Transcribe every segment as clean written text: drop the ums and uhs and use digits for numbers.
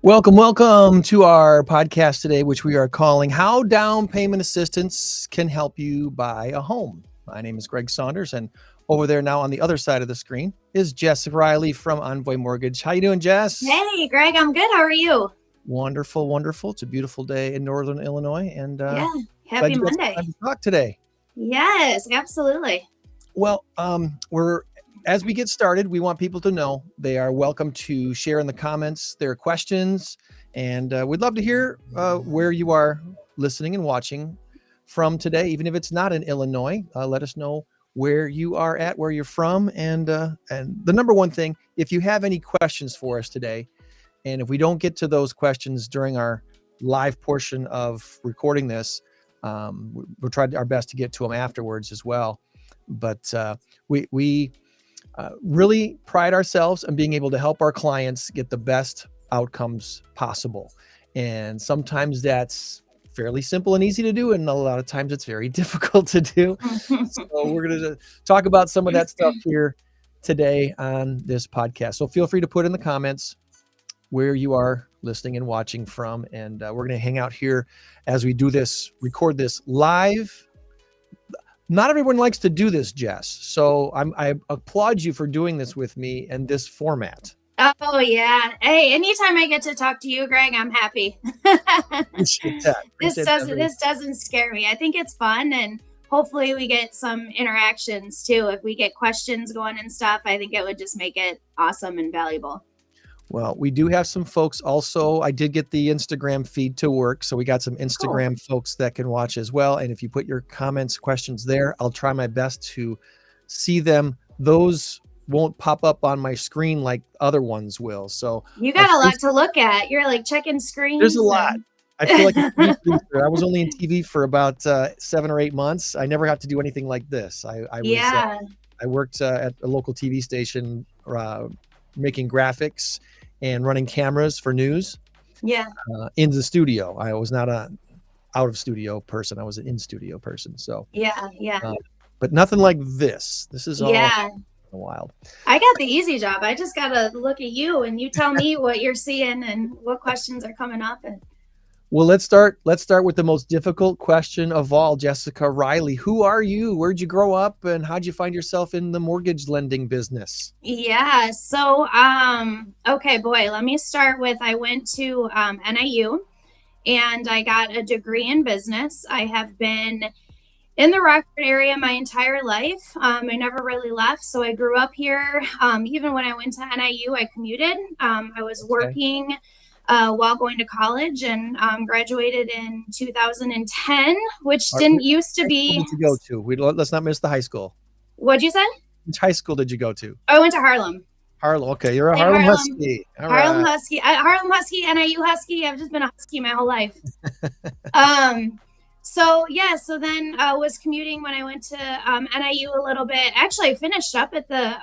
Welcome to our podcast today, which we are calling How Down Payment Assistance Can Help You Buy a Home. My name is Greg Saunders, and over there now on the other side of the screen is Jess Rielly from ENVOY Mortgage. How you doing, Jess? Hey, Greg, I'm good. How are you? Wonderful, wonderful. It's a beautiful day in Northern Illinois, and Yeah, glad happy you got some Monday. time to talk today. Yes, absolutely. Well, as we get started, we want people to know they are welcome to share in the comments their questions, and we'd love to hear where you are listening and watching from today, even if it's not in Illinois. Let us know where you are at, where you're from, and the number one thing, if you have any questions for us today, and if we don't get to those questions during our live portion of recording this, we'll try our best to get to them afterwards as well. But we really pride ourselves on being able to help our clients get the best outcomes possible. And sometimes that's fairly simple and easy to do, and a lot of times it's very difficult to do. So we're going to talk about some of that stuff here today on this podcast. So feel free to put in the comments where you are listening and watching from, and we're going to hang out here as we do this, record this live. Not everyone likes to do this, Jess. So I applaud you for doing this with me in this format. Oh, yeah. Hey, anytime I get to talk to you, Greg, I'm happy. Appreciate that. This doesn't scare me. I think it's fun, and hopefully we get some interactions too. If we get questions going and stuff, I think it would just make it awesome and valuable. Well, we do have some folks also. I did get the Instagram feed to work, so we got some Instagram folks that can watch as well. And if you put your comments, questions there, I'll try my best to see them. Those won't pop up on my screen like other ones will. So you got a lot to look at. You're like checking screens. There's a lot. I feel like a TV producer. I was only in TV for about 7 or 8 months. I never got to do anything like this. I worked at a local TV station making graphics and running cameras for news. Yeah. In the studio. I was not a out of studio person. I was an in studio person. So yeah. But nothing like this. This is all wild. I got the easy job. I just got to look at you and you tell me what you're seeing and what questions are coming up. Well, let's start with the most difficult question of all, Jessica Rielly. Who are you? Where'd you grow up, and how'd you find yourself in the mortgage lending business? Yeah. So, okay, boy, let me start with, I went to NIU and I got a degree in business. I have been in the Rockford area my entire life. I never really left. So I grew up here. Even when I went to NIU, I commuted. I was working while going to college, and graduated in 2010, which didn't used to be. What did you go to? Let's not miss the high school. What'd you say? Which high school did you go to? I went to Harlem. Harlem. Okay, you're a Harlem Husky. All Harlem Husky. Harlem Husky, NIU Husky. I've just been a Husky my whole life. So then I was commuting when I went to NIU a little bit. Actually, I finished up at the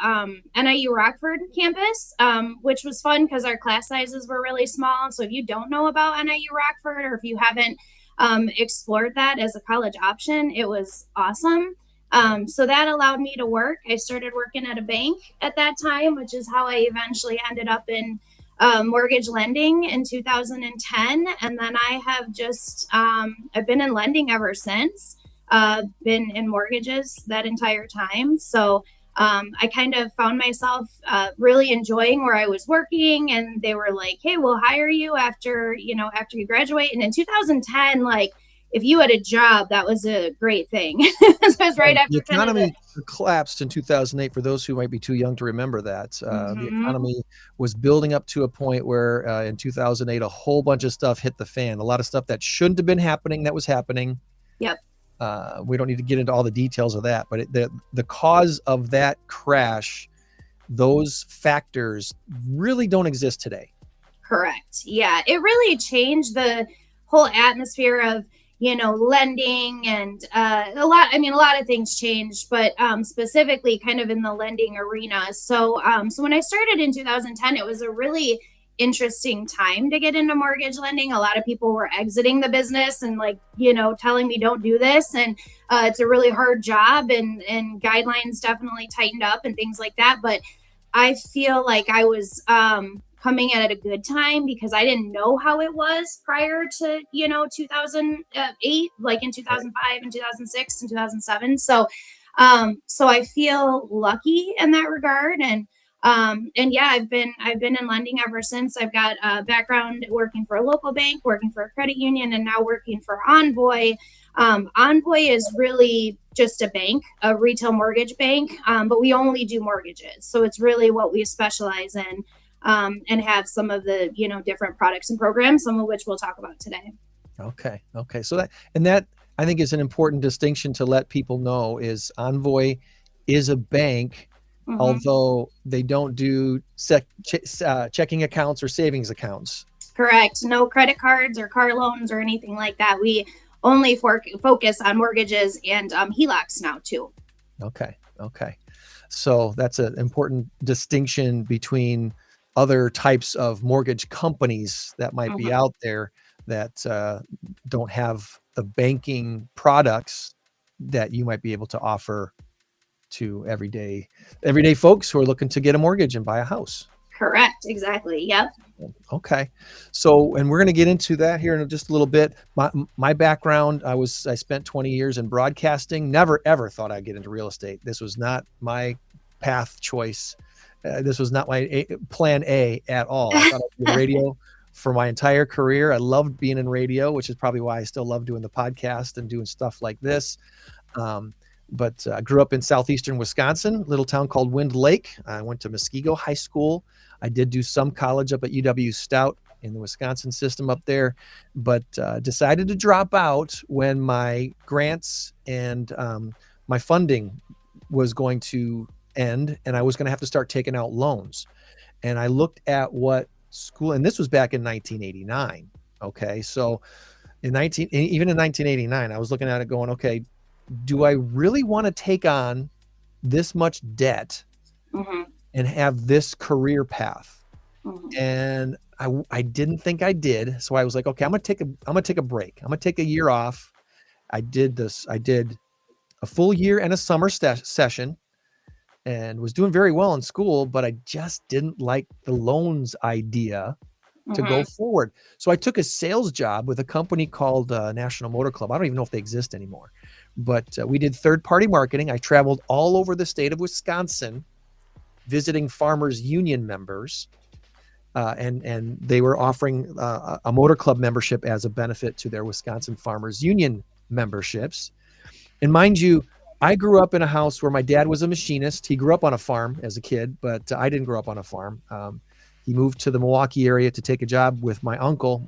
NIU Rockford campus, which was fun because our class sizes were really small. So if you don't know about NIU Rockford, or if you haven't explored that as a college option, it was awesome. So that allowed me to work. I started working at a bank at that time, which is how I eventually ended up in mortgage lending in 2010. And then I have just, I've been in lending ever since, been in mortgages that entire time. So I kind of found myself really enjoying where I was working, and they were like, hey, we'll hire you after you graduate. And in 2010, like, if you had a job, that was a great thing. So it was right after the economy collapsed in 2008. For those who might be too young to remember that, the economy was building up to a point where in 2008, a whole bunch of stuff hit the fan. A lot of stuff that shouldn't have been happening, that was happening. Yep. We don't need to get into all the details of that, but the cause of that crash, those factors really don't exist today. Correct. Yeah, it really changed the whole atmosphere of lending, and a lot of things changed, but specifically kind of in the lending arena. So when I started in 2010, it was a really interesting time to get into mortgage lending. A lot of people were exiting the business and telling me don't do this. And it's a really hard job, and guidelines definitely tightened up and things like that. But I feel like I was coming at a good time because I didn't know how it was prior to, 2008, like in 2005 and 2006 and 2007. So I feel lucky in that regard. And yeah, I've been in lending ever since. I've got a background working for a local bank, working for a credit union, and now working for ENVOY. ENVOY is really just a bank, a retail mortgage bank, but we only do mortgages. So it's really what we specialize in, and have some of the, different products and programs, some of which we'll talk about today. Okay. So that I think is an important distinction to let people know is ENVOY is a bank, although they don't do checking accounts or savings accounts. Correct. No credit cards or car loans or anything like that. We only focus on mortgages and HELOCs now too. Okay. So that's an important distinction between other types of mortgage companies that might be out there that don't have the banking products that you might be able to offer to everyday folks who are looking to get a mortgage and buy a house. Correct. Exactly. Yep. Okay. So, and we're going to get into that here in just a little bit. My background, I spent 20 years in broadcasting. Never, ever thought I'd get into real estate. This was not my path choice. This was not my plan A at all. I thought I'd do radio for my entire career. I loved being in radio, which is probably why I still love doing the podcast and doing stuff like this. But I grew up in southeastern Wisconsin, little town called Wind Lake. I went to Muskego High School. I did do some college up at UW Stout in the Wisconsin system up there, but decided to drop out when my grants and my funding was going to end, and I was going to have to start taking out loans. And I looked at what school, and this was back in 1989. Okay, so even in 1989, I was looking at it going, okay, do I really want to take on this much debt and have this career path? And I didn't think I did. So I was like, okay, I'm going to take a break. I'm going to take a year off. I did a full year and a summer session and was doing very well in school, but I just didn't like the loans idea to go forward. So I took a sales job with a company called National Motor Club. I don't even know if they exist anymore, but we did third-party marketing. I traveled all over the state of Wisconsin visiting farmers union members, and they were offering a motor club membership as a benefit to their Wisconsin farmers union memberships. And mind you, I grew up in a house where my dad was a machinist. He grew up on a farm as a kid, but I didn't grow up on a farm. He moved to the Milwaukee area to take a job with my uncle.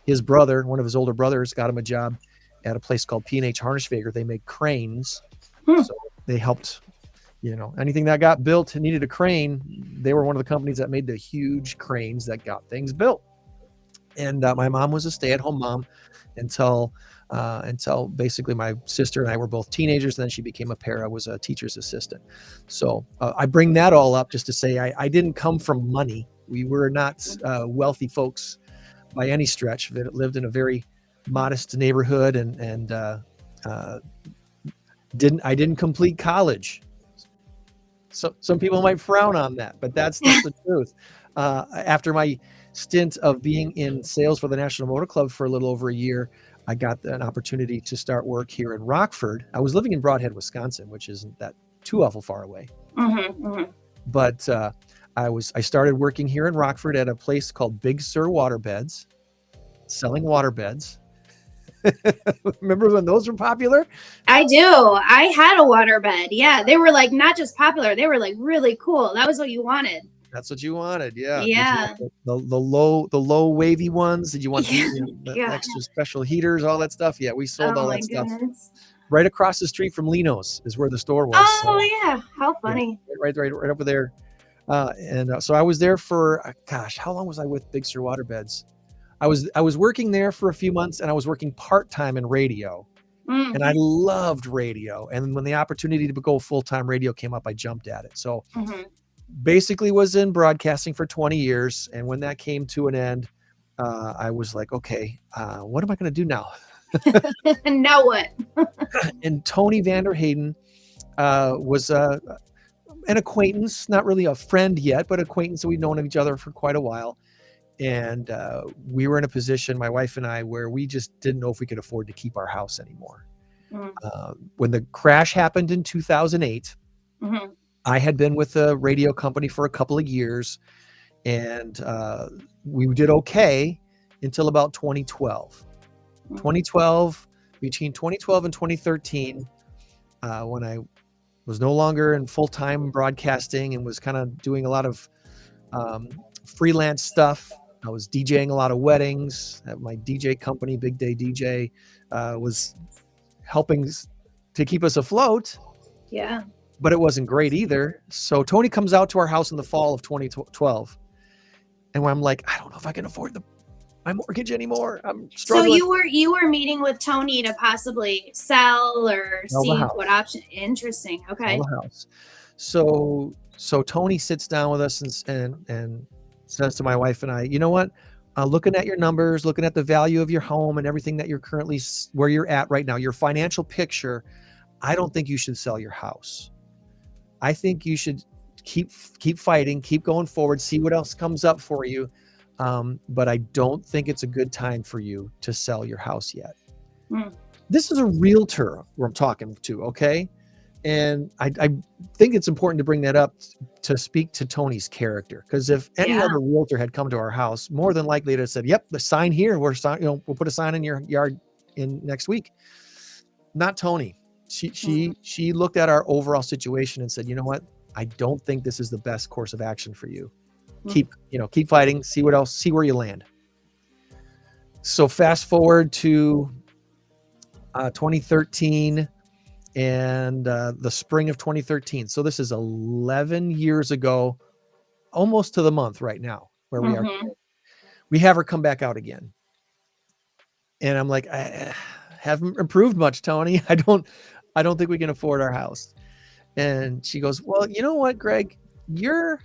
His brother, one of his older brothers, got him a job at a place called P&H Harnesswager. They make cranes. So they helped, anything that got built and needed a crane. They were one of the companies that made the huge cranes that got things built. And my mom was a stay-at-home mom until basically my sister and I were both teenagers. And then she became a para, was a teacher's assistant. So I bring that all up just to say I didn't come from money. We were not wealthy folks by any stretch. That lived in a very modest neighborhood and didn't complete college. So some people might frown on that, but that's the truth. After my stint of being in sales for the National Motor Club for a little over a year, I got an opportunity to start work here in Rockford. I was living in Broadhead, Wisconsin, which isn't that too awful far away. But I started working here in Rockford at a place called Big Sur Waterbeds, selling waterbeds. Remember when those were popular? I do. I had a waterbed. Yeah, they were like not just popular; they were like really cool. That was what you wanted. That's what you wanted, yeah. Yeah. The low wavy ones. Did you want the extra special heaters, all that stuff? Yeah, we sold all that stuff. Right across the street from Lino's is where the store was. Oh yeah, how funny! Yeah, right over there. So I was there for how long was I with Big Sur Waterbeds? I was working there for a few months, and I was working part-time in radio. And I loved radio. And when the opportunity to go full-time radio came up, I jumped at it. So basically was in broadcasting for 20 years. And when that came to an end, I was like, okay, what am I going to do now? Now what? And Tony Vander Hayden was an acquaintance, not really a friend yet, but acquaintance. We've known each other for quite a while. And we were in a position, my wife and I, where we just didn't know if we could afford to keep our house anymore. When the crash happened in 2008, I had been with a radio company for a couple of years, and we did okay until about 2012. 2012, between 2012 and 2013, when I was no longer in full-time broadcasting and was kind of doing a lot of freelance stuff. I was DJing a lot of weddings at my DJ company, Big Day DJ, was helping to keep us afloat. Yeah. But it wasn't great either. So Tony comes out to our house in the fall of 2012. And I'm like, I don't know if I can afford my mortgage anymore. I'm struggling. So you were meeting with Tony to possibly sell or see what option. Interesting. Okay. Sell the house. So Tony sits down with us and says to my wife and I, you know what? Looking at your numbers, looking at the value of your home and everything that you're currently where you're at right now, your financial picture, I don't think you should sell your house. I think you should keep fighting, keep going forward, see what else comes up for you. But I don't think it's a good time for you to sell your house yet. This is a realtor I'm talking to, okay? And I think it's important to bring that up to speak to Tony's character, because if any other realtor had come to our house, more than likely they'd have said, "Yep, the sign here. We'll put a sign in your yard in next week." Not Tony. She looked at our overall situation and said, "You know what? I don't think this is the best course of action for you. Keep fighting. See what else. See where you land." So fast forward to 2013. And the spring of 2013. So this is 11 years ago, almost to the month right now where we are. We have her come back out again. And I'm like, I haven't improved much, Tony. I don't think we can afford our house. And she goes, well, you know what, Greg, your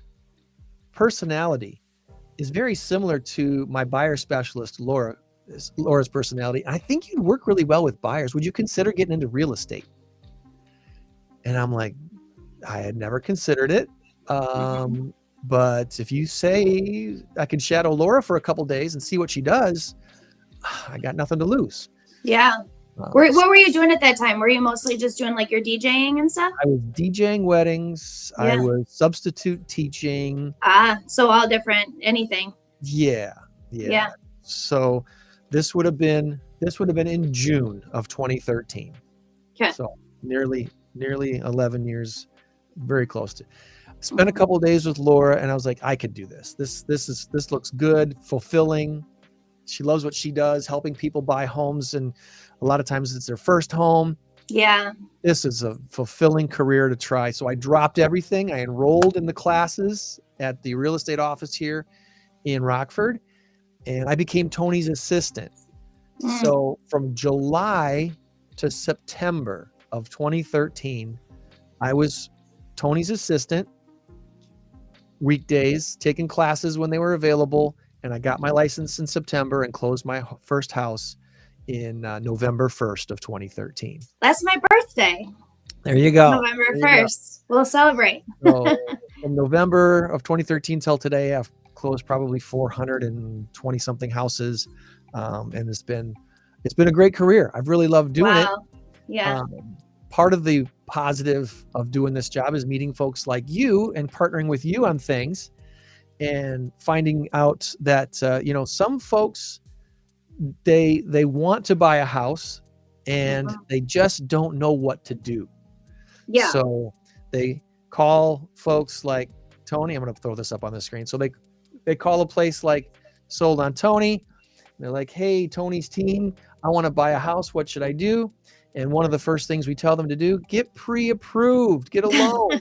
personality is very similar to my buyer specialist, Laura's personality. I think you'd work really well with buyers. Would you consider getting into real estate? And I'm like, I had never considered it. But if you say I can shadow Laura for a couple days and see what she does, I got nothing to lose. Yeah. What were you doing at that time? Were you mostly just doing like your DJing and stuff? I was DJing weddings. Yeah. I was substitute teaching. So all different, anything. Yeah. So this would have been in June of 2013. Okay. So nearly 11 years, very close to. Spent a couple of days with Laura and I was like, I could do this. This looks good, fulfilling. She loves what she does, helping people buy homes, and a lot of times it's their first home. Yeah. This is a fulfilling career to try. So I dropped everything. I enrolled in the classes at the real estate office here in Rockford, and I became Tony's assistant. So from July to September of 2013, I was Tony's assistant, weekdays, taking classes when they were available, and I got my license in September and closed my first house in November 1st of 2013. That's my birthday. There you go. November 1st. We'll celebrate. So from November of 2013 till today, I've closed probably 420 something houses, and it's been a great career. I've really loved doing it. Yeah. Part of the positive of doing this job is meeting folks like you and partnering with you on things, and finding out that some folks they want to buy a house and they just don't know what to do. Yeah. So they call folks like Tony. I'm going to throw this up on the screen. So they call a place like Sold on Tony. They're like, hey, Tony's team, I want to buy a house. What should I do? And one of the first things we tell them to do, get pre-approved, get a loan.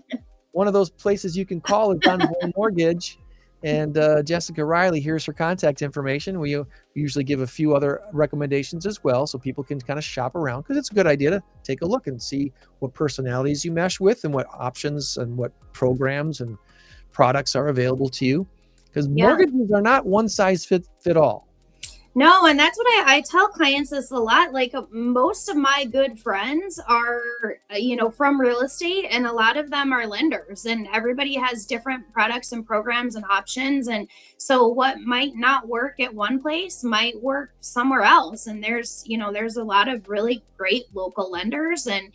One of those places you can call is ENVOY Mortgage. And Jessica Rielly, here's her contact information. We usually give a few other recommendations as well, so people can kind of shop around, because it's a good idea to take a look and see what personalities you mesh with and what options and what programs and products are available to you. Because mortgages are not one size fit all. No, and that's what I tell clients this a lot. Like most of my good friends are, from real estate, and a lot of them are lenders, and everybody has different products and programs and options. And so what might not work at one place might work somewhere else. And there's a lot of really great local lenders. And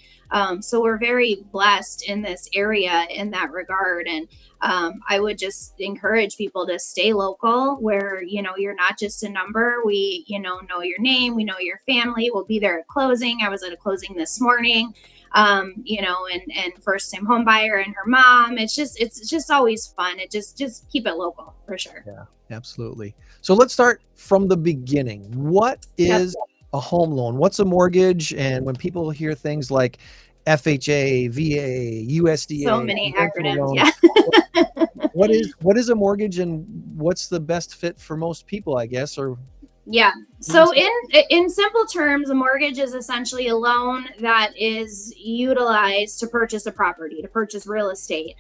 so we're very blessed in this area in that regard. And I would just encourage people to stay local where, you're not just a number. We, know your name, we know your family, we'll be there at closing. I was at a closing this morning, and first time home buyer and her mom. It's just always fun. Just keep it local for sure. Yeah, absolutely. So let's start from the beginning. What is a home loan? What's a mortgage? And when people hear things like FHA, VA, USDA, so many acronyms. loan, Yeah. what is a mortgage, and what's the best fit for most people, I guess? Or yeah. So in simple terms, a mortgage is essentially a loan that is utilized to purchase a property, to purchase real estate.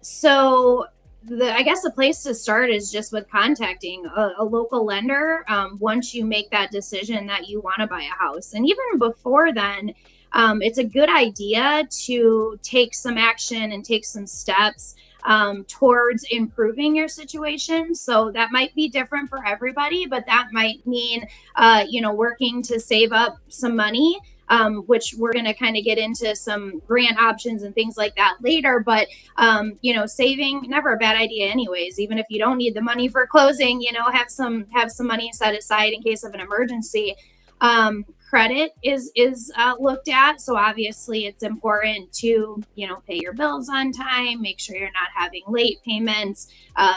So I guess the place to start is just with contacting a local lender once you make that decision that you want to buy a house. And even before then, it's a good idea to take some action and take some steps towards improving your situation. So that might be different for everybody, but that might mean, working to save up some money, which we're going to kind of get into some grant options and things like that later. But, saving, never a bad idea anyways. Even if you don't need the money for closing, have some money set aside in case of an emergency. Credit is looked at. So obviously it's important to, pay your bills on time, make sure you're not having late payments,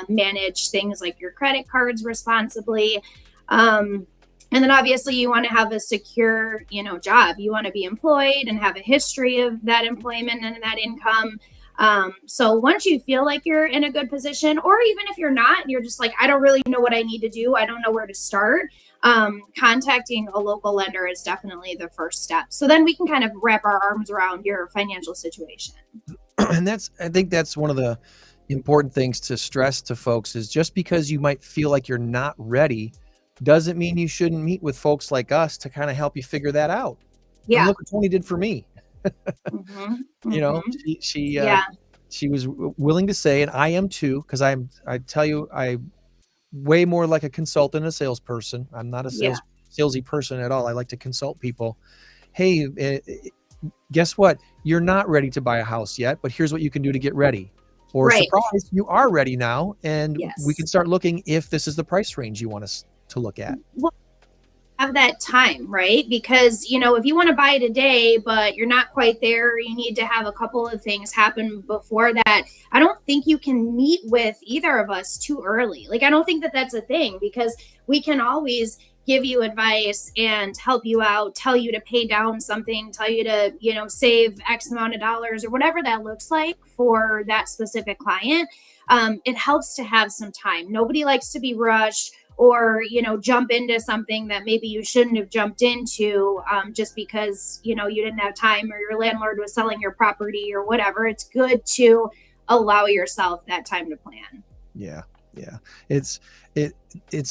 manage things like your credit cards responsibly. And then obviously you want to have a secure, job. You want to be employed and have a history of that employment and that income. So once you feel like you're in a good position, or even if you're not, you're just like, I don't really know what I need to do, I don't know where to start. Contacting a local lender is definitely the first step. So then we can kind of wrap our arms around your financial situation. And I think that's one of the important things to stress to folks is just because you might feel like you're not ready doesn't mean you shouldn't meet with folks like us to kind of help you figure that out. Yeah. And look what Tony did for me. She was willing to say, and I am too, because I tell you, I way more like a consultant, a salesperson. I'm not a salesy person at all. I like to consult people. Hey, guess what? You're not ready to buy a house yet, but here's what you can do to get ready. Or surprise, you are ready now, and we can start looking if this is the price range you want us to look at. Well, have that time, right? Because, if you want to buy today, but you're not quite there, you need to have a couple of things happen before that. I don't think you can meet with either of us too early. Like, I don't think that that's a thing, because we can always give you advice and help you out, tell you to pay down something, tell you to, save X amount of dollars or whatever that looks like for that specific client. It helps to have some time. Nobody likes to be rushed or, jump into something that maybe you shouldn't have jumped into just because, you didn't have time or your landlord was selling your property or whatever. It's good to allow yourself that time to plan. Yeah. It's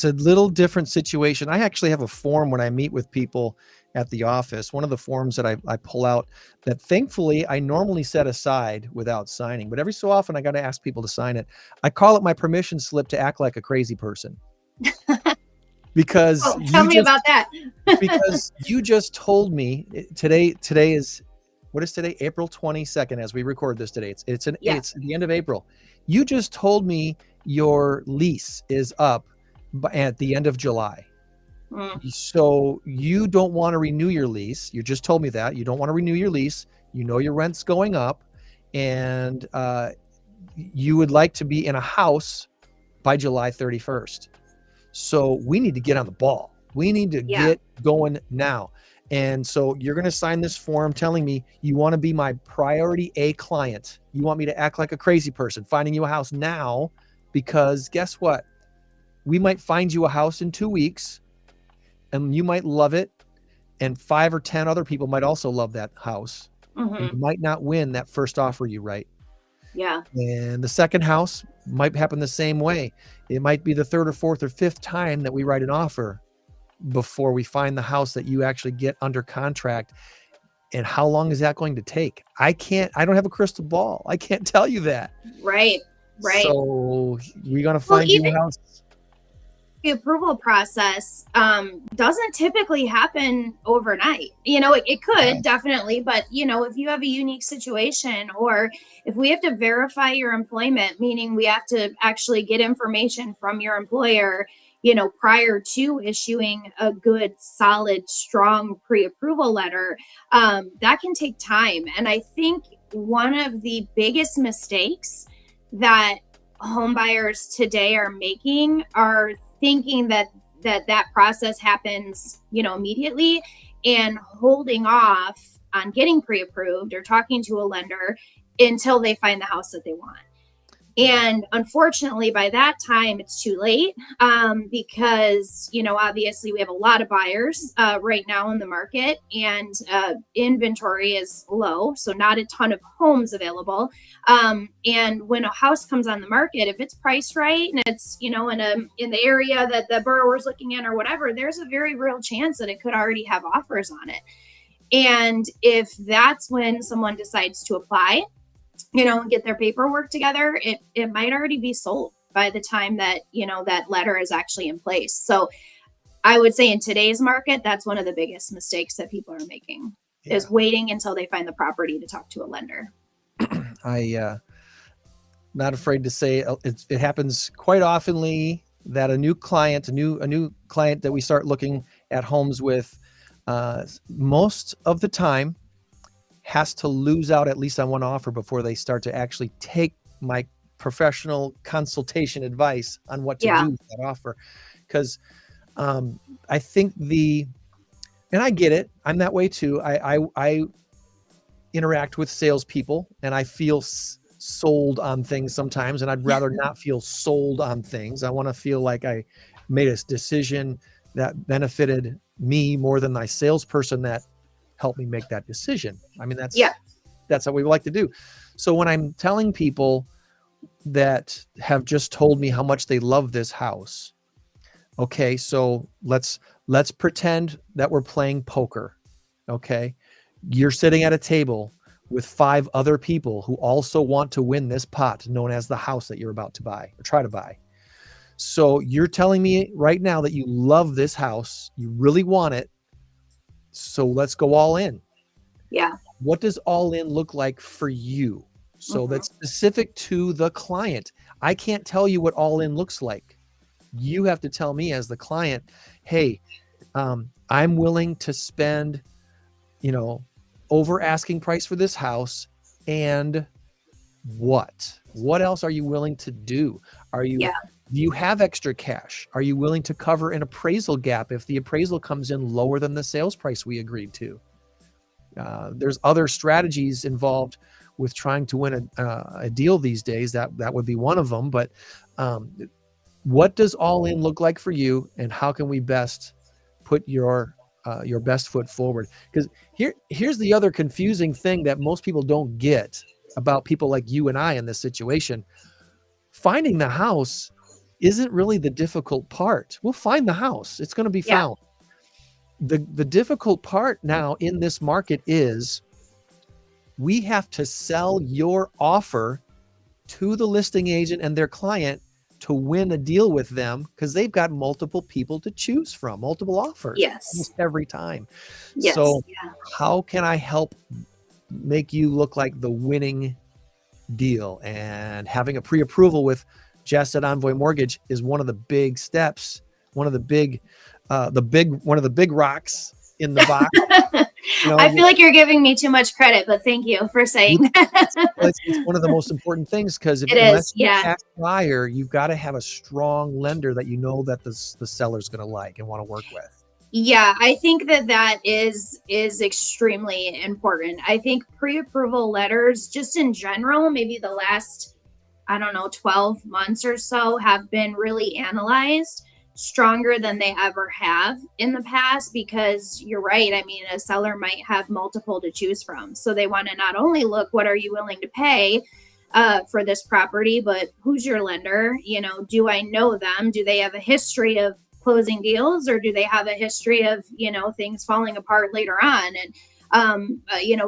a little different situation. I actually have a form when I meet with people at the office. One of the forms that I pull out that thankfully I normally set aside without signing, but every so often I got to ask people to sign it. I call it my permission slip to act like a crazy person. Because tell me about that. Because you just told me today is, what is today? April 22nd as we record this today. It's the end of April. You just told me your lease is up at the end of July. So you don't want to renew your lease. You just told me that. You don't want to renew your lease. Your rent's going up, and you would like to be in a house by July 31st. So we need to get on the ball. We need to get going now. And so you're going to sign this form telling me you want to be my priority A client. You want me to act like a crazy person, finding you a house now, because guess what? We might find you a house in 2 weeks and you might love it. And 5 or 10 other people might also love that house. And you might not win that first offer you write. Yeah. And the second house might happen the same way. It might be the third or fourth or fifth time that we write an offer before we find the house that you actually get under contract. And how long is that going to take? I don't have a crystal ball. I can't tell you that. Right. Right. So we're going to Well, find you even a house. the approval process doesn't typically happen overnight. It could definitely, but if you have a unique situation, or if we have to verify your employment, meaning we have to actually get information from your employer, prior to issuing a good, solid, strong pre-approval letter, that can take time. And I think one of the biggest mistakes that home buyers today are making are thinking that process happens, immediately, and holding off on getting pre-approved or talking to a lender until they find the house that they want. And unfortunately, by that time, it's too late, because, obviously we have a lot of buyers right now in the market, and inventory is low. So not a ton of homes available. And when a house comes on the market, if it's priced right and it's, in the area that the borrower's looking in or whatever, there's a very real chance that it could already have offers on it. And if that's when someone decides to apply, and get their paperwork together, it might already be sold by the time that, that letter is actually in place. So I would say in today's market, that's one of the biggest mistakes that people are making, is waiting until they find the property to talk to a lender. Not afraid to say it happens quite oftenly that a new client that we start looking at homes with, most of the time has to lose out at least on one offer before they start to actually take my professional consultation advice on what to do with that offer. Because I think and I get it, I'm that way too. I interact with salespeople and I feel sold on things sometimes, and I'd rather not feel sold on things. I want to feel like I made a decision that benefited me more than my salesperson that help me make that decision. I mean, that's what we like to do. So when I'm telling people that have just told me how much they love this house, okay, so let's pretend that we're playing poker. Okay, you're sitting at a table with 5 other people who also want to win this pot known as the house that you're about to buy or try to buy. So you're telling me right now that you love this house, you really want it. So let's go all in. Yeah. What does all in look like for you? So that's specific to the client. I can't tell you what all in looks like. You have to tell me as the client, hey, I'm willing to spend, over asking price for this house. And what else are you willing to do? Do you have extra cash? Are you willing to cover an appraisal gap if the appraisal comes in lower than the sales price we agreed to? There's other strategies involved with trying to win a deal these days. That would be one of them. But what does all in look like for you, and how can we best put your best foot forward? Because here's the other confusing thing that most people don't get about people like you and I in this situation. Finding the house isn't really the difficult part. We'll find the house. It's going to be found. The difficult part now in this market is we have to sell your offer to the listing agent and their client to win a deal with them, because they've got multiple people to choose from, multiple offers almost every time. So how can I help make you look like the winning deal? And having a pre-approval with Jess at ENVOY Mortgage is one of the big steps, one of the big rocks in the box. I feel like you're giving me too much credit, but thank you for saying that. It's one of the most important things, because unless you're a cash buyer, you've got to have a strong lender that that the seller's going to like and want to work with. Yeah, I think that is extremely important. I think pre-approval letters, just in general, maybe the last, 12 months or so, have been really analyzed stronger than they ever have in the past, because you're right. I mean, a seller might have multiple to choose from. So they want to not only look, what are you willing to pay? for this property, but who's your lender? Do I know them? Do they have a history of closing deals, or do they have a history of, things falling apart later on? And,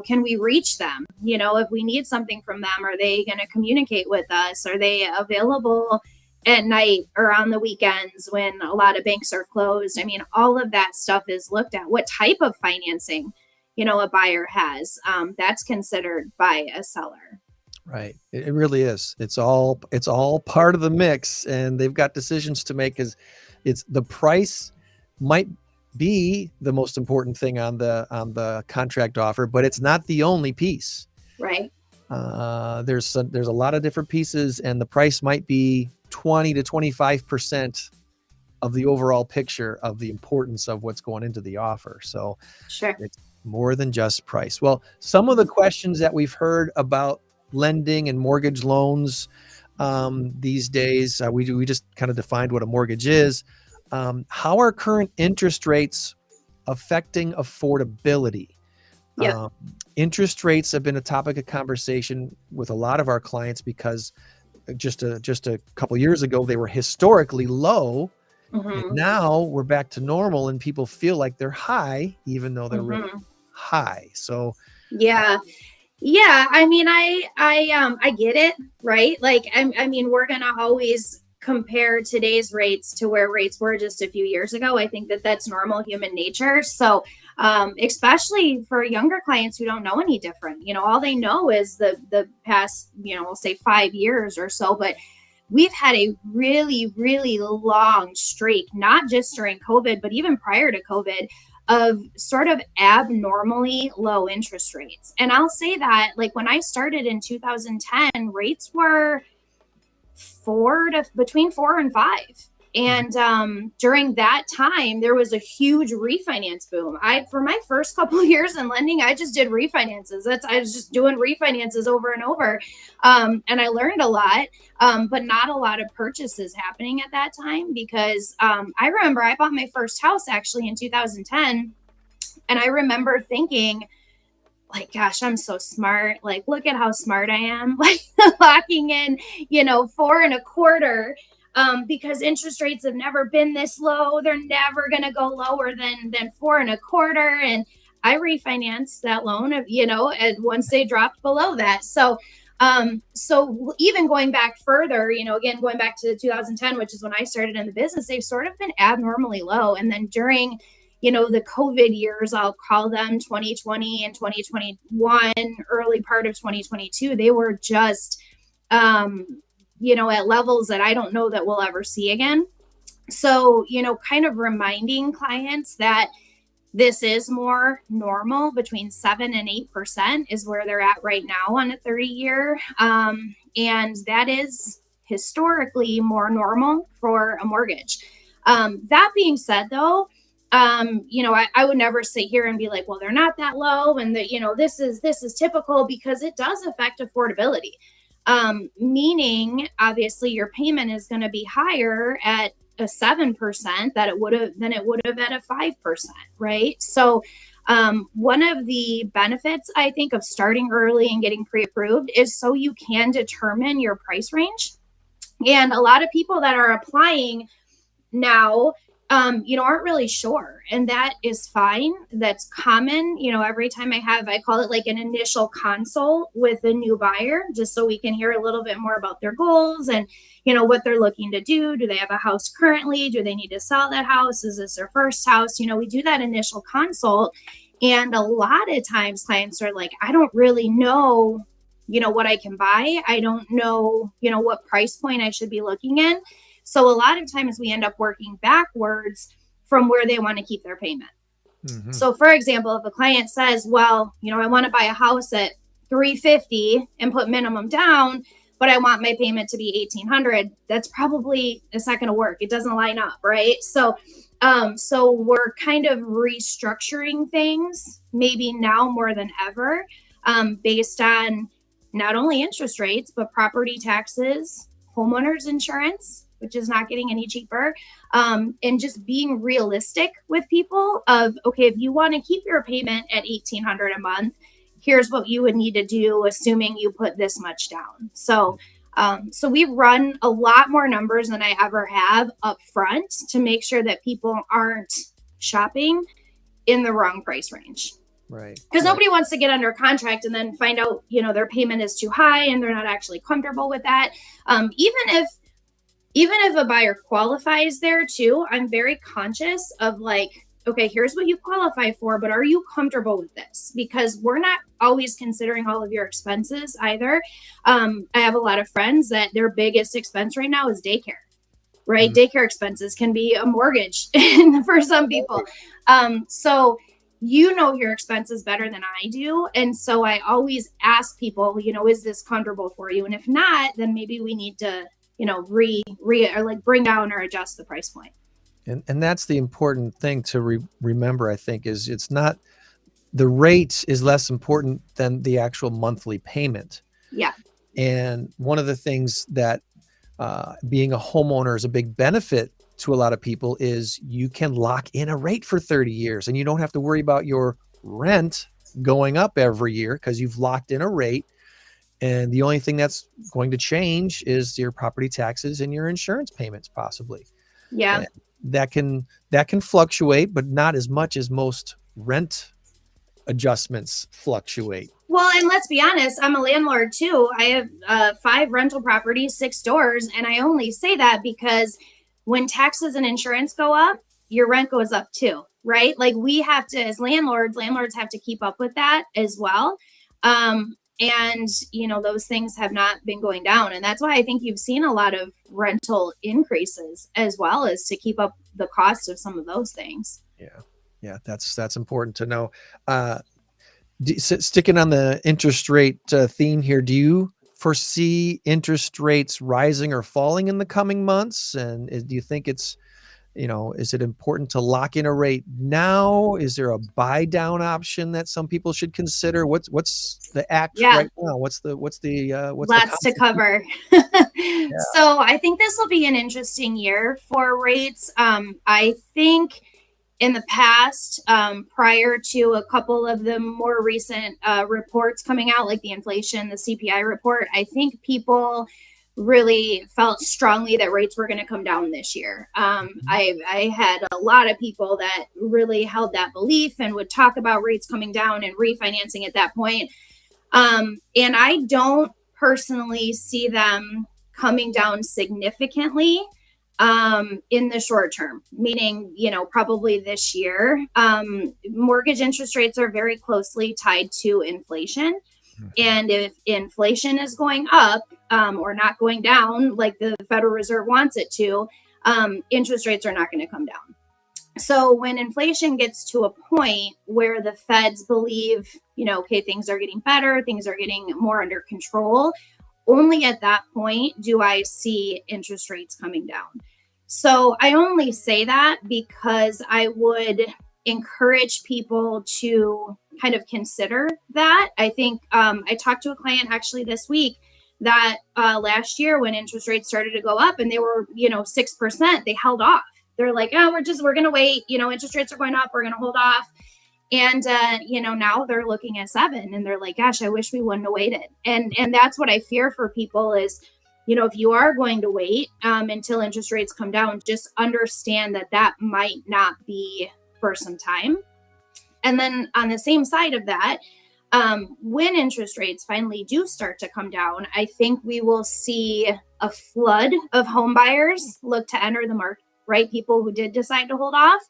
can we reach them? If we need something from them, are they going to communicate with us? Are they available at night or on the weekends when a lot of banks are closed? I mean, all of that stuff is looked at. What type of financing, a buyer has, that's considered by a seller. Right. It really is. It's all part of the mix, and they've got decisions to make. Because it's the price might be the most important thing on the contract offer, but it's not the only piece. Right. There's a lot of different pieces, and the price might be 20 to 25% of the overall picture of the importance of what's going into the offer. So sure, it's more than just price. Well, some of the questions that we've heard about lending and mortgage loans these days, we just kind of defined what a mortgage is. How are current interest rates affecting affordability? Yeah. Interest rates have been a topic of conversation with a lot of our clients because just a couple years ago they were historically low. And now we're back to normal, and people feel like they're high, even though they're really high. So yeah. I mean, I get it, right? Like, I mean, we're gonna always compare today's rates to where rates were just a few years ago. I think that that's normal human nature. So, especially for younger clients who don't know any different, all they know is the past, we'll say 5 years or so. But we've had a really, really long streak, not just during COVID, but even prior to COVID, of sort of abnormally low interest rates. And I'll say that, like, when I started in 2010, rates were between 4 and 5. And during that time, there was a huge refinance boom. For my first couple of years in lending, I just did refinances. I was just doing refinances over and over. And I learned a lot, but not a lot of purchases happening at that time, because I remember I bought my first house actually in 2010. And I remember thinking, like, gosh, I'm so smart. Like, look at how smart I am. Like, locking in, 4.25%. Because interest rates have never been this low. They're never going to go lower than 4.25%. And I refinanced that loan and once they dropped below that. So even going back further, again, going back to 2010, which is when I started in the business, they've sort of been abnormally low. And then during, the COVID years, I'll call them 2020 and 2021, early part of 2022, they were just, at levels that I don't know that we'll ever see again. So, kind of reminding clients that this is more normal. Between 7 and 8% is where they're at right now on a 30-year. And that is historically more normal for a mortgage. That being said, though, I would never sit here and be like, well, they're not that low, and that, this is typical, because it does affect affordability. Meaning, obviously, your payment is going to be higher at a 7% than it would have at a 5%, right? So, one of the benefits, I think, of starting early and getting pre-approved is so you can determine your price range. And a lot of people that are applying now, aren't really sure. And that is fine. That's common. Every time I call it like an initial consult with a new buyer, just so we can hear a little bit more about their goals and, what they're looking to do. Do they have a house currently? Do they need to sell that house? Is this their first house? We do that initial consult. And a lot of times clients are like, I don't really know, what I can buy. I don't know, what price point I should be looking in. So a lot of times we end up working backwards from where they want to keep their payment. So, for example, if a client says, well, I want to buy a house at $350 and put minimum down, but I want my payment to be $1,800, it's not going to work. It doesn't line up, right? So we're kind of restructuring things, maybe now more than ever, based on not only interest rates, but property taxes, homeowners insurance, which is not getting any cheaper, and just being realistic with people of, okay, if you want to keep your payment at $1,800 a month, here's what you would need to do, assuming you put this much down. So we run a lot more numbers than I ever have up front to make sure that people aren't shopping in the wrong price range. Right. Because nobody wants to get under contract and then find out, their payment is too high and they're not actually comfortable with that. Even if a buyer qualifies there too, I'm very conscious of like, okay, here's what you qualify for, but are you comfortable with this? Because we're not always considering all of your expenses either. I have a lot of friends that their biggest expense right now is daycare, right? Daycare expenses can be a mortgage for some people. So your expenses better than I do. And so I always ask people, is this comfortable for you? And if not, then maybe we need to, or like bring down or adjust the price point. And that's the important thing to remember, I think, is it's not, the rate is less important than the actual monthly payment. Yeah. And one of the things that being a homeowner is a big benefit to a lot of people is you can lock in a rate for 30 years and you don't have to worry about your rent going up every year because you've locked in a rate. And the only thing that's going to change is your property taxes and your insurance payments, possibly. Yeah. And that can fluctuate, but not as much as most rent adjustments fluctuate. Well, and let's be honest, I'm a landlord too. I have 5 rental properties, 6 stores. And I only say that because when taxes and insurance go up, your rent goes up too, right? Like we have to, as landlords have to keep up with that as well. And, those things have not been going down. And that's why I think you've seen a lot of rental increases as well, as to keep up the cost of some of those things. Yeah. That's important to know. Sticking on the interest rate theme here, do you foresee interest rates rising or falling in the coming months? And do you think it's, is it important to lock in a rate now? Is there a buy down option that some people should consider? What's the act right now? What's lots the to cover. So I think this will be an interesting year for rates. I think in the past, prior to a couple of the more recent reports coming out, like the inflation, the CPI report, I think people really felt strongly that rates were going to come down this year. I had a lot of people that really held that belief and would talk about rates coming down and refinancing at that point. And I don't personally see them coming down significantly in the short term, meaning, probably this year. Mortgage interest rates are very closely tied to inflation. And if inflation is going up or not going down like the Federal Reserve wants it to, interest rates are not going to come down. So when inflation gets to a point where the feds believe, okay, things are getting better, things are getting more under control, only at that point do I see interest rates coming down. So I only say that because I would encourage people to kind of consider that. I think I talked to a client actually this week that last year when interest rates started to go up and they were, 6%, they held off. They're like, oh, we're going to wait. Interest rates are going up. We're going to hold off. And, now they're looking at 7 and they're like, gosh, I wish we wouldn't have waited. And that's what I fear for people is, if you are going to wait until interest rates come down, just understand that might not be for some time. And then on the same side of that, when interest rates finally do start to come down, I think we will see a flood of home buyers look to enter the market, right? People who did decide to hold off,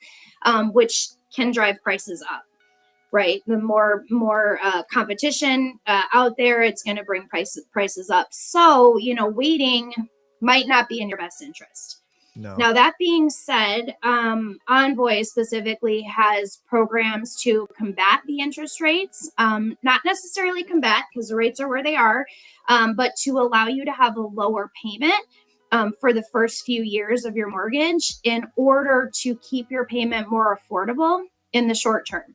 which can drive prices up, right? The more competition out there, it's going to bring prices up. So, waiting might not be in your best interest. No. Now, that being said, ENVOY specifically has programs to combat the interest rates, not necessarily combat because the rates are where they are, but to allow you to have a lower payment for the first few years of your mortgage in order to keep your payment more affordable in the short term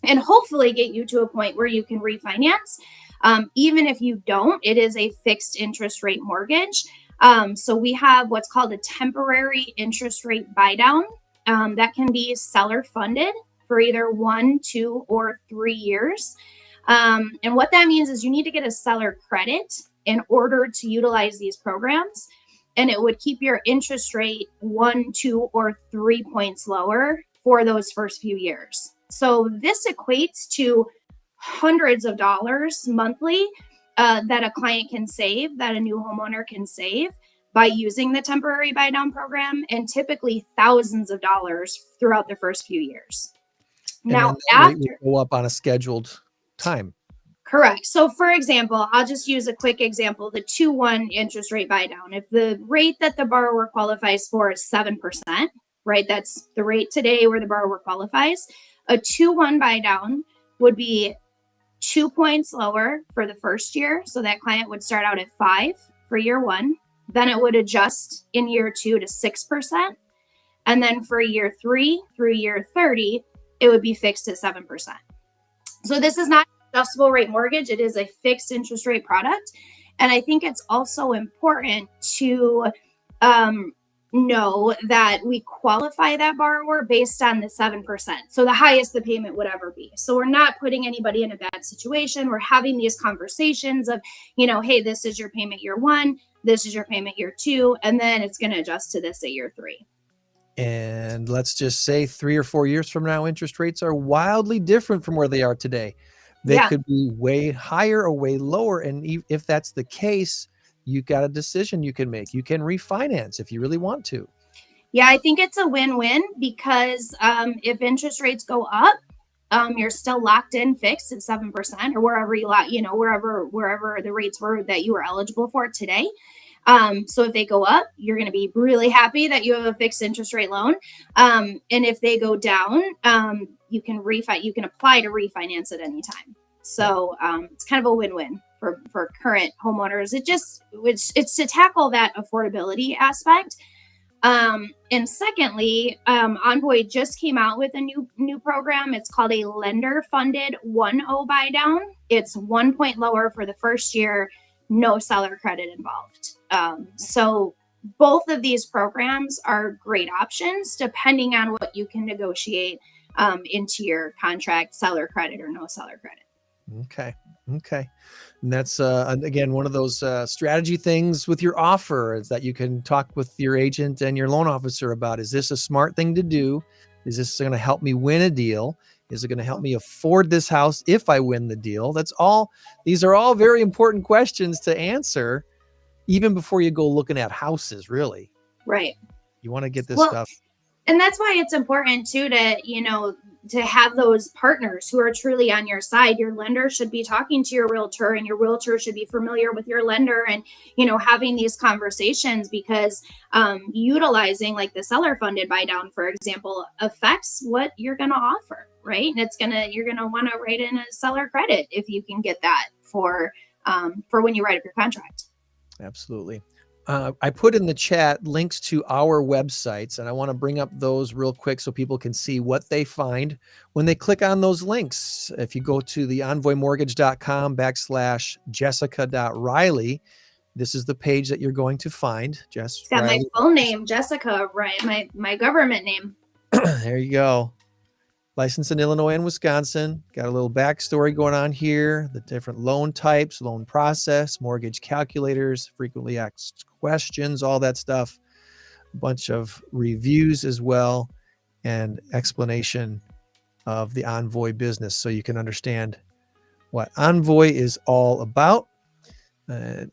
and hopefully get you to a point where you can refinance. Even if you don't, it is a fixed interest rate mortgage. So we have what's called a temporary interest rate buy down that can be seller funded for either 1, 2, or 3 years. And what that means is you need to get a seller credit in order to utilize these programs. And it would keep your interest rate 1, 2, or 3 points lower for those first few years. So this equates to hundreds of dollars monthly that a client can save, that a new homeowner can save by using the temporary buy down program, and typically thousands of dollars throughout the first few years. And Now, then that rate will go up on a scheduled time. Correct. So for example, I'll just use a quick example, the 2-1 interest rate buy down. If the rate that the borrower qualifies for is 7%, right? That's the rate today where the borrower qualifies. A 2-1 buy down would be 2 points lower for the first year. So that client would start out at 5 for year 1. Then it would adjust in year 2 to 6%. And then for year 3 through year 30, it would be fixed at 7%. So this is not adjustable rate mortgage. It is a fixed interest rate product. And I think it's also important to know that we qualify that borrower based on the 7%. So the highest the payment would ever be. So we're not putting anybody in a bad situation. We're having these conversations of, hey, this is your payment year 1, this is your payment year 2, and then it's going to adjust to this at year 3. And let's just say 3 or 4 years from now, interest rates are wildly different from where they are today. They could be way higher or way lower. And if that's the case, you got a decision you can make. You can refinance if you really want to. Yeah, I think it's a win-win because if interest rates go up, you're still locked in fixed at 7% or wherever wherever the rates were that you were eligible for today. So if they go up, you're going to be really happy that you have a fixed interest rate loan. And if they go down, you can apply to refinance at any time. So it's kind of a win-win for current homeowners. It's to tackle that affordability aspect. And secondly, ENVOY just came out with a new program. It's called a lender funded 1-0 buy down. It's 1 point lower for the first year, no seller credit involved. So both of these programs are great options depending on what you can negotiate into your contract, seller credit or no seller credit. Okay. And that's, again, one of those strategy things with your offer is that you can talk with your agent and your loan officer about, is this a smart thing to do? Is this going to help me win a deal? Is it going to help me afford this house if I win the deal? These are all very important questions to answer even before you go looking at houses, really. Right. You want to get this stuff. And that's why it's important too to have those partners who are truly on your side. Your lender should be talking to your realtor and your realtor should be familiar with your lender and, having these conversations because utilizing like the seller funded buy down, for example, affects what you're going to offer, right? And you're going to want to write in a seller credit if you can get that for when you write up your contract. Absolutely. I put in the chat links to our websites, and I want to bring up those real quick so people can see what they find when they click on those links. If you go to the envoymortgage.com/jessica.rielly, this is the page that you're going to find. Jess, it's got Rielly. My full name, Jessica, right? My government name. There you go. Licensed in Illinois and Wisconsin. Got a little backstory going on here. The different loan types, loan process, mortgage calculators, frequently asked questions, all that stuff. A bunch of reviews as well, and explanation of the ENVOY business so you can understand what ENVOY is all about.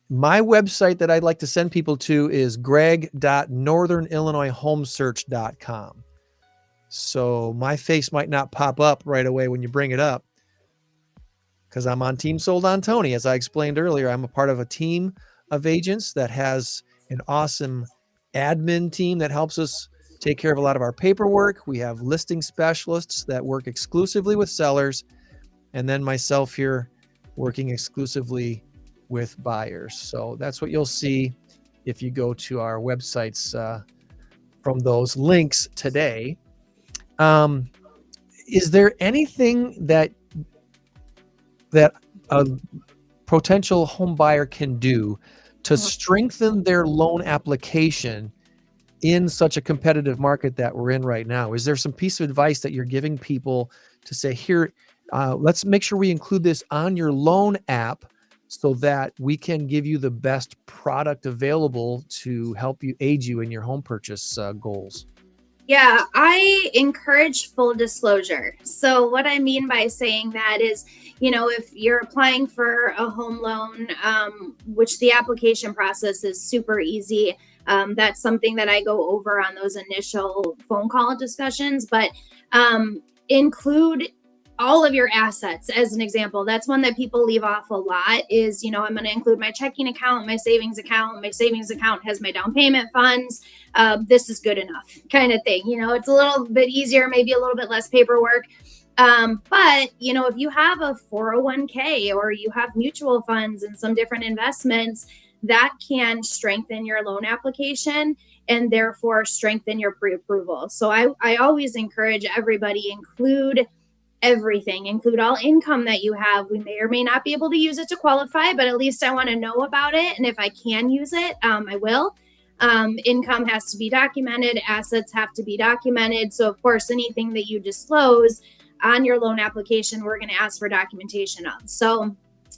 My website that I'd like to send people to is greg.northernillinoishomesearch.com. So my face might not pop up right away when you bring it up because I'm on Team Sold on Tony. As I explained earlier, I'm a part of a team of agents that has an awesome admin team that helps us take care of a lot of our paperwork. We have listing specialists that work exclusively with sellers, and then myself here working exclusively with buyers. So that's what you'll see if you go to our websites from those links today. Is there anything that a potential home buyer can do to strengthen their loan application in such a competitive market that we're in right now? Is there some piece of advice that you're giving people to say, here, Let's make sure we include this on your loan app so that we can give you the best product available to help you aid you in your home purchase goals. Yeah, I encourage full disclosure. So, what I mean by saying that is, if you're applying for a home loan, which the application process is super easy, that's something that I go over on those initial phone call discussions, but include all of your assets as an example. That's one that people leave off a lot is, I'm going to include my checking account, my savings account. My savings account has my down payment funds. This is good enough kind of thing. It's a little bit easier, maybe a little bit less paperwork. But, if you have a 401k or you have mutual funds and some different investments, that can strengthen your loan application and therefore strengthen your pre-approval. So I always encourage everybody, include everything, include all income that you have. We may or may not be able to use it to qualify, but at least I want to know about it. And if I can use it, I will. Income has to be documented. Assets have to be documented. So of course, anything that you disclose on your loan application, we're going to ask for documentation of. So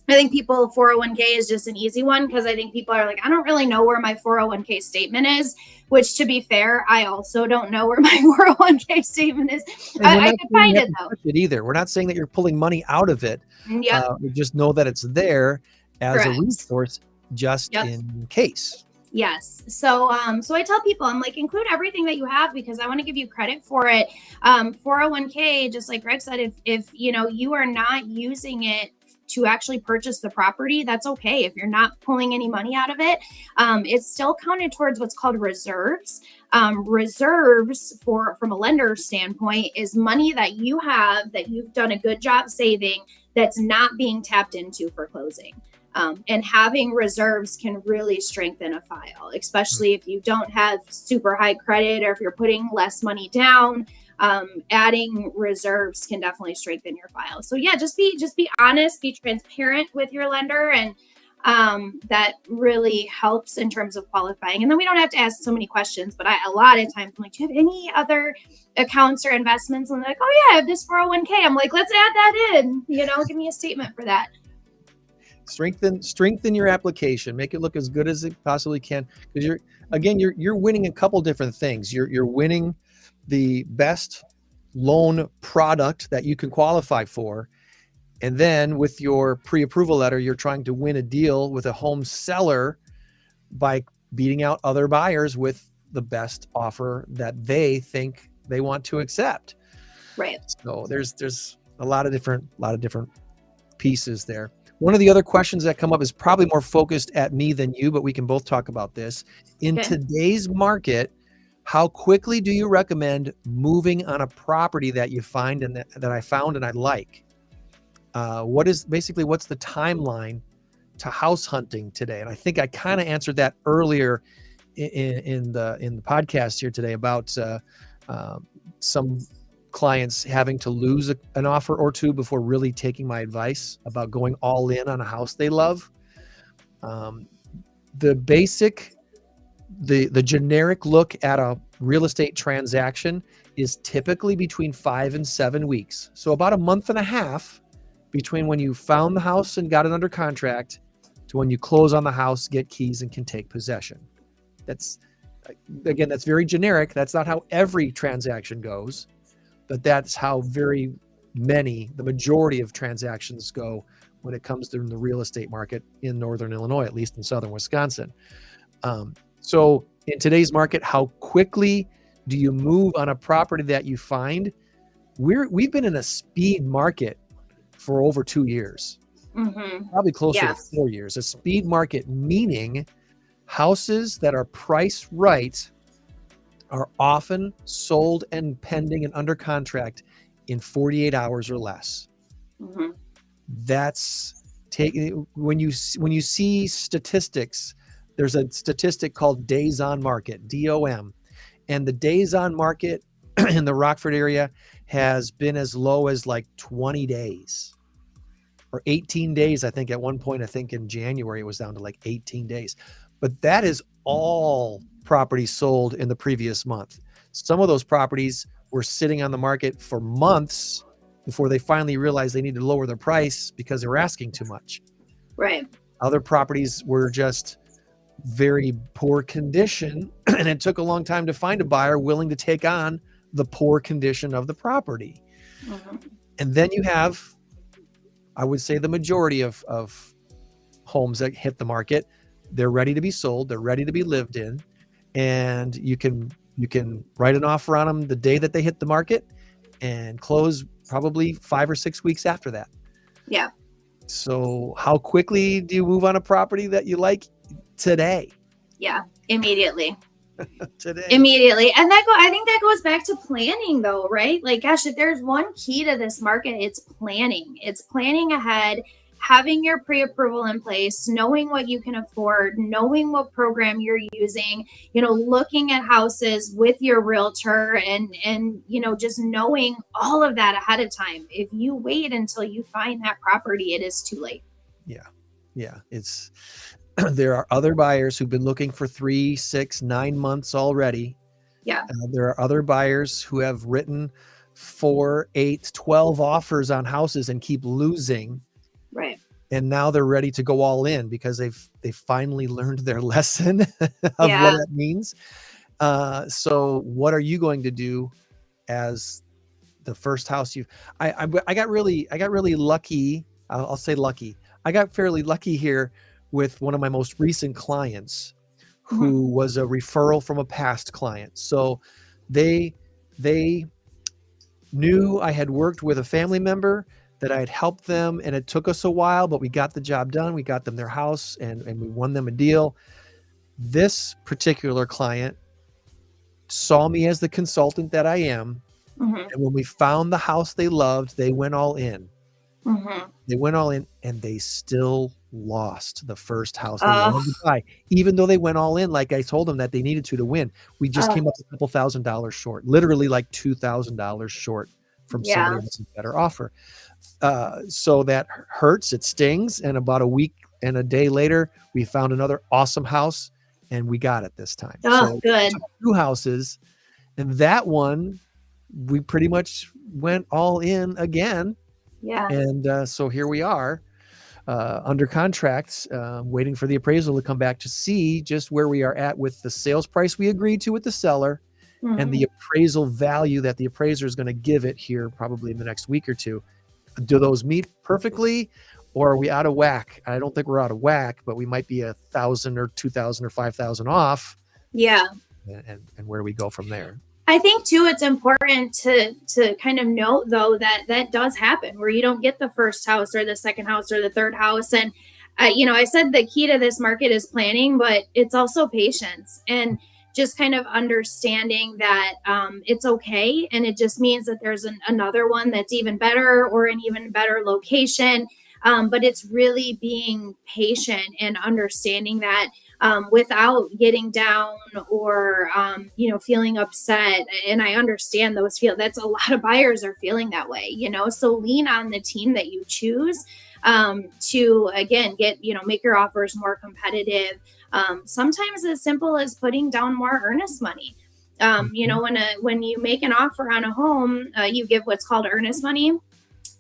I think 401k is just an easy one because I think people are like, I don't really know where my 401k statement is, which to be fair, I also don't know where my 401k statement is. I could find it though. Either. We're not saying that you're pulling money out of it. Yeah. We just know that it's there as Correct. a resource just in case. Yes. So I tell people, I'm like, include everything that you have because I want to give you credit for it. 401k, just like Greg said, if you are not using it to actually purchase the property, that's okay. If you're not pulling any money out of it, it's still counted towards what's called reserves. Reserves from a lender standpoint is money that you have that you've done a good job saving that's not being tapped into for closing. And having reserves can really strengthen a file, especially if you don't have super high credit or if you're putting less money down. Adding reserves can definitely strengthen your file. So yeah, just be honest, be transparent with your lender, and that really helps in terms of qualifying. And then we don't have to ask so many questions, but a lot of times I'm like, do you have any other accounts or investments? And they're like, oh yeah, I have this 401k. I'm like, let's add that in, give me a statement for that. Strengthen your application, make it look as good as it possibly can. Because you're winning a couple different things. You're winning the best loan product that you can qualify for. And then with your pre-approval letter, you're trying to win a deal with a home seller by beating out other buyers with the best offer that they think they want to accept. Right. So there's a lot of different pieces there. One of the other questions that come up is probably more focused at me than you, but we can both talk about this. In today's market, how quickly do you recommend moving on a property that you find and that I found and I like? What's the timeline to house hunting today? And I think I kind of answered that earlier in the podcast here today about some clients having to lose an offer or two before really taking my advice about going all in on a house they love. The generic look at a real estate transaction is typically between 5 and 7 weeks. So about a month and a half between when you found the house and got it under contract to when you close on the house, get keys, and can take possession. That's very generic. That's not how every transaction goes, but that's how the majority of transactions go when it comes to the real estate market in Northern Illinois, at least in Southern Wisconsin. So in today's market, how quickly do you move on a property that you find? We've been in a speed market for over 2 years, probably closer to 4 years. A speed market meaning houses that are priced right are often sold and pending and under contract in 48 hours or less. That's when you see statistics. There's a statistic called days on market, DOM, and the days on market in the Rockford area has been as low as like 20 days or 18 days. I think at one point, in January, it was down to like 18 days. But that is all properties sold in the previous month. Some of those properties were sitting on the market for months before they finally realized they needed to lower their price because they were asking too much. Right. Other properties were just very poor condition, and it took a long time to find a buyer willing to take on the poor condition of the property. Mm-hmm. And then you have, I would say, the majority of homes that hit the market. They're ready to be sold. They're ready to be lived in, and you can write an offer on them the day that they hit the market and close probably 5 or 6 weeks after that. Yeah. So how quickly do you move on a property that you like? Today. Yeah. Immediately. Today. Immediately. And I think that goes back to planning though, right? Like, gosh, if there's one key to this market, it's planning. It's planning ahead, having your pre-approval in place, knowing what you can afford, knowing what program you're using, looking at houses with your realtor and just knowing all of that ahead of time. If you wait until you find that property, it is too late. Yeah. Yeah. It's, there are other buyers who've been looking for 3, 6, 9 months already. Yeah. There are other buyers who have written 4, 8, 12 offers on houses and keep losing. Right. And now they're ready to go all in because they've finally learned their lesson of what that means. So what are you going to do as the first house I got really lucky. I'll say lucky. I got fairly lucky here with one of my most recent clients who was a referral from a past client. So they knew I had worked with a family member, that I had helped them, and it took us a while, but we got the job done. We got them their house and we won them a deal. This particular client saw me as the consultant that I am. And when we found the house they loved, they went all in. They went all in, and they still lost the first house they wanted to buy, even though they went all in. Like I told them that they needed to win. We just came up a couple $1,000s short, literally like $2,000 short from somebody else's better offer. So that hurts. It stings. And about a week and a day later, we found another awesome house, and we got it this time. So good. 2 houses, and that one we pretty much went all in again. Yeah. And so here we are, under contracts, waiting for the appraisal to come back to see just where we are at with the sales price we agreed to with the seller and the appraisal value that the appraiser is going to give it here probably in the next week or two. Do those meet perfectly, or are we out of whack? I don't think we're out of whack, but we might be 1,000 or 2,000 or 5,000 off. Yeah. And where do we go from there? I think too, it's important to kind of note though that does happen where you don't get the first house or the second house or the third house. And, I said the key to this market is planning, but it's also patience and just kind of understanding that it's okay. And it just means that there's another one that's even better or an even better location. But it's really being patient and understanding that without getting down or, feeling upset. And I understand those that's a lot of buyers are feeling that way, so lean on the team that you choose to, again, make your offers more competitive. Sometimes as simple as putting down more earnest money. When you make an offer on a home, you give what's called earnest money.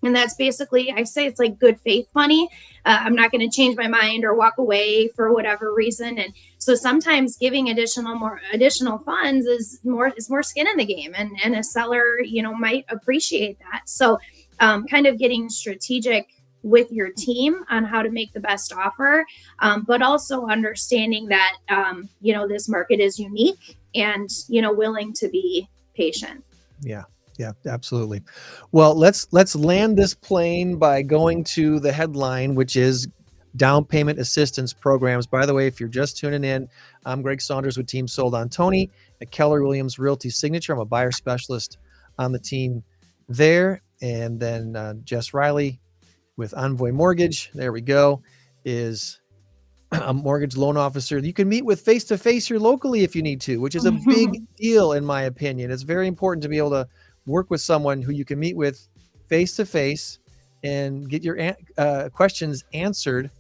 And that's basically, I say it's like good faith money. I'm not going to change my mind or walk away for whatever reason. And so sometimes giving additional funds is more skin in the game, and a seller, might appreciate that. So kind of getting strategic with your team on how to make the best offer, but also understanding that, this market is unique and, willing to be patient. Yeah, absolutely. Well, let's land this plane by going to the headline, which is down payment assistance programs. By the way, if you're just tuning in, I'm Greg Saunders with Team Sold on Tony at Keller Williams Realty Signature. I'm a buyer specialist on the team there. And then Jess Rielly with ENVOY Mortgage, there we go, is a mortgage loan officer you can meet with face-to-face here locally if you need to, which is a big deal in my opinion. It's very important to be able to work with someone who you can meet with face-to-face and get your questions answered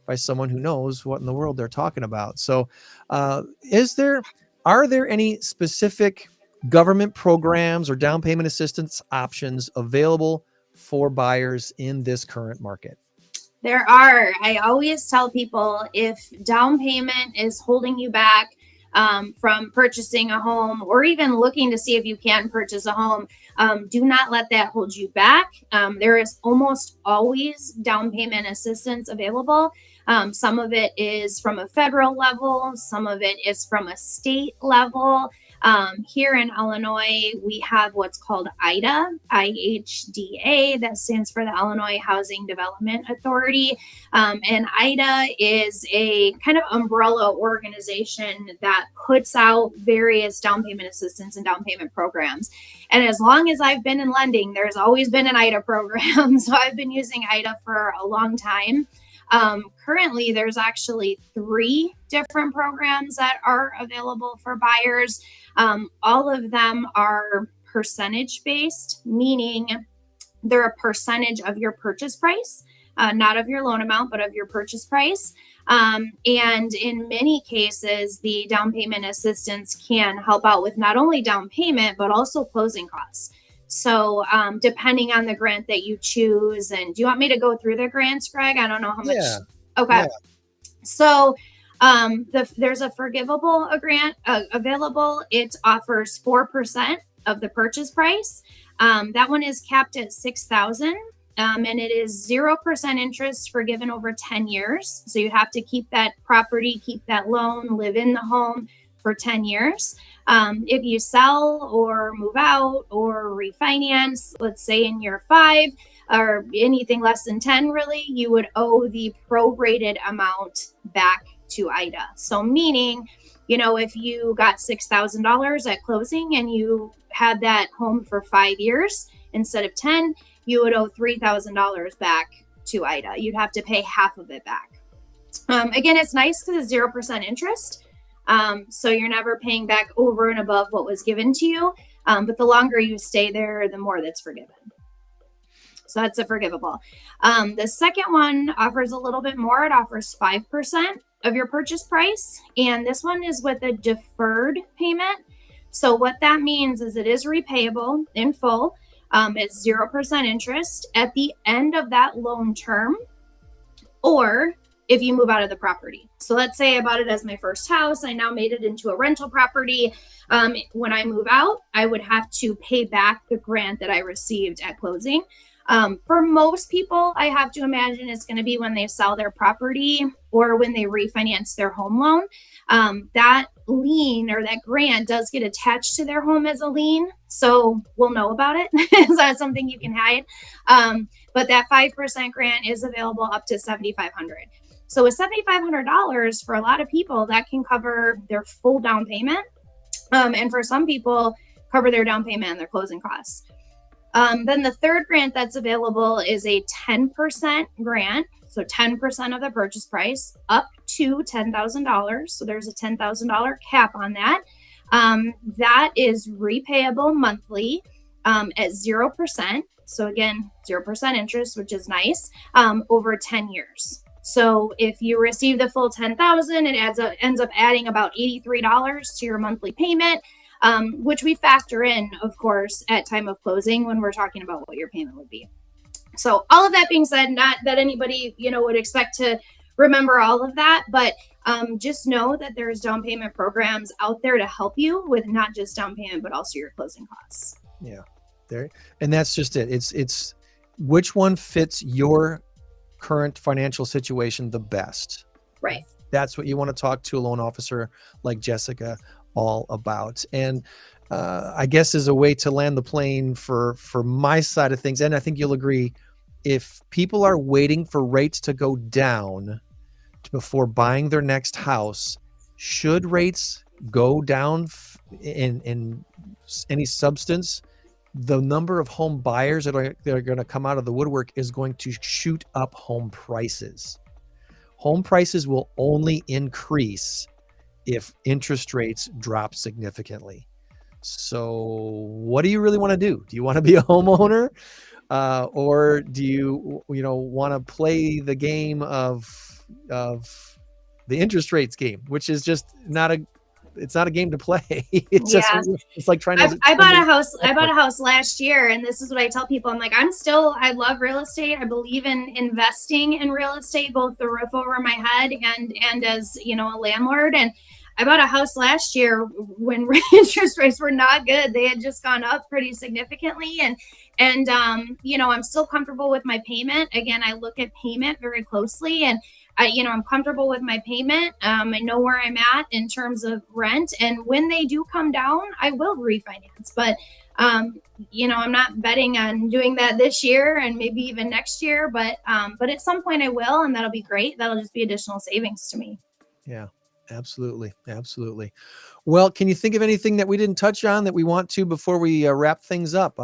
by someone who knows what in the world they're talking about. So are there any specific government programs or down payment assistance options available for buyers in this current market? There are. I always tell people, if down payment is holding you back from purchasing a home, or even looking to see if you can purchase a home, do not let that hold you back. There is almost always down payment assistance available. Some of it is from a federal level, some of it is from a state level. Here in Illinois, we have what's called IDA, IHDA, that stands for the Illinois Housing Development Authority. And IDA is a kind of umbrella organization that puts out various down payment assistance and down payment programs. And as long as I've been in lending, there's always been an IDA program. So I've been using IDA for a long time. Currently, there's actually 3 different programs that are available for buyers. All of them are percentage based, meaning they're a percentage of your purchase price, not of your loan amount, but of your purchase price. And in many cases, the down payment assistance can help out with not only down payment, but also closing costs. So depending on the grant that you choose, and do you want me to go through the grants, Greg? I don't know how much. Yeah. Okay. Yeah. So there's a forgivable grant available. It offers 4% of the purchase price. That one is capped at $6,000. And it is 0% interest forgiven over 10 years. So you have to keep that property, keep that loan, live in the home for 10 years. If you sell or move out or refinance, let's say in year 5 or anything less than 10, really, you would owe the prorated amount back to IDA. So meaning, if you got $6,000 at closing and you had that home for 5 years instead of 10, you would owe $3,000 back to IDA. You'd have to pay half of it back. Again, it's nice because it's 0% interest. So you're never paying back over and above what was given to you. But the longer you stay there, the more that's forgiven. So that's a forgivable. The second one offers a little bit more. It offers 5% of your purchase price. And this one is with a deferred payment. So what that means is it is repayable in full. It's 0% interest at the end of that loan term, or if you move out of the property. So let's say I bought it as my first house. I now made it into a rental property. When I move out, I would have to pay back the grant that I received at closing. For most people, I have to imagine it's going to be when they sell their property or when they refinance their home loan. That lien or that grant does get attached to their home as a lien. So we'll know about it. It's not something you can hide. But that 5% grant is available up to $7,500. So with $7,500, for a lot of people, that can cover their full down payment. And for some people, cover their down payment and their closing costs. Then the third grant that's available is a 10% grant. So 10% of the purchase price up to $10,000. So there's a $10,000 cap on that. That is repayable monthly at 0%. So again, 0% interest, which is nice, over 10 years. So if you receive the full $10,000, it ends up adding about $83 to your monthly payment, which we factor in, of course, at time of closing when we're talking about what your payment would be. So all of that being said, not that anybody, would expect to remember all of that, but just know that there's down payment programs out there to help you with not just down payment, but also your closing costs. Yeah, there, and that's just it. It's which one fits your current financial situation the best. Right. That's what you want to talk to a loan officer like Jessica all about. And I guess as a way to land the plane for my side of things, and I think you'll agree, if people are waiting for rates to go down before buying their next house, should rates go down in any substance, the number of home buyers that are going to come out of the woodwork is going to shoot up home prices. Home prices will only increase if interest rates drop significantly. So what do you really want to do? Do you want to be a homeowner? Or do you want to play the game of the interest rates game, which is just not it's not a game to play. It's just, Yeah. it's like trying to. I bought a house. I bought a house last year, and this is what I tell people. I'm like, I love real estate. I believe in investing in real estate, both the roof over my head and as, you know, a landlord. And I bought a house last year when interest rates were not good. They had just gone up pretty significantly. And you know, I'm still comfortable with my payment. Again, I look at payment very closely, and you know, I'm comfortable with my payment. I know where I'm at in terms of rent. And when they do come down, I will refinance. But, you know, I'm not betting on doing that this year and maybe even next year. But at some point I will, and that'll be great. That'll just be additional savings to me. Yeah, absolutely. Absolutely. Well, can you think of anything that we didn't touch on that we want to before we wrap things up?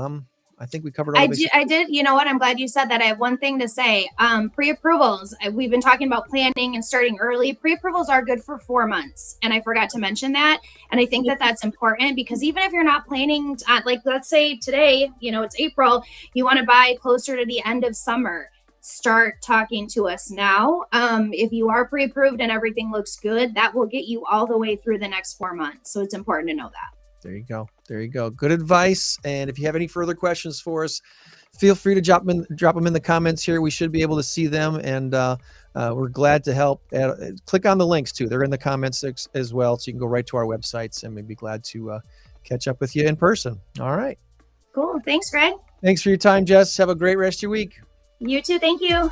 I think we covered all the bases. I did. You know what? I'm glad you said that. I have one thing to say. Pre-approvals. We've been talking about planning and starting early. Pre-approvals are good for 4 months. And I forgot to mention that. And I think that that's important because even if you're not planning, like let's say today, you know, it's April, you want to buy closer to the end of summer. Start talking to us now. If you are pre-approved and everything looks good, that will get you all the way through the next 4 months. So it's important to know that. There you go. There you go. Good advice. And if you have any further questions for us, feel free to drop them in the comments here. We should be able to see them, and we're glad to help. Click on the links too. They're in the comments as well, so you can go right to our websites, and we'd be glad to catch up with you in person. All right. Cool. Thanks, Greg. Thanks for your time, Jess. Have a great rest of your week. You too. Thank you.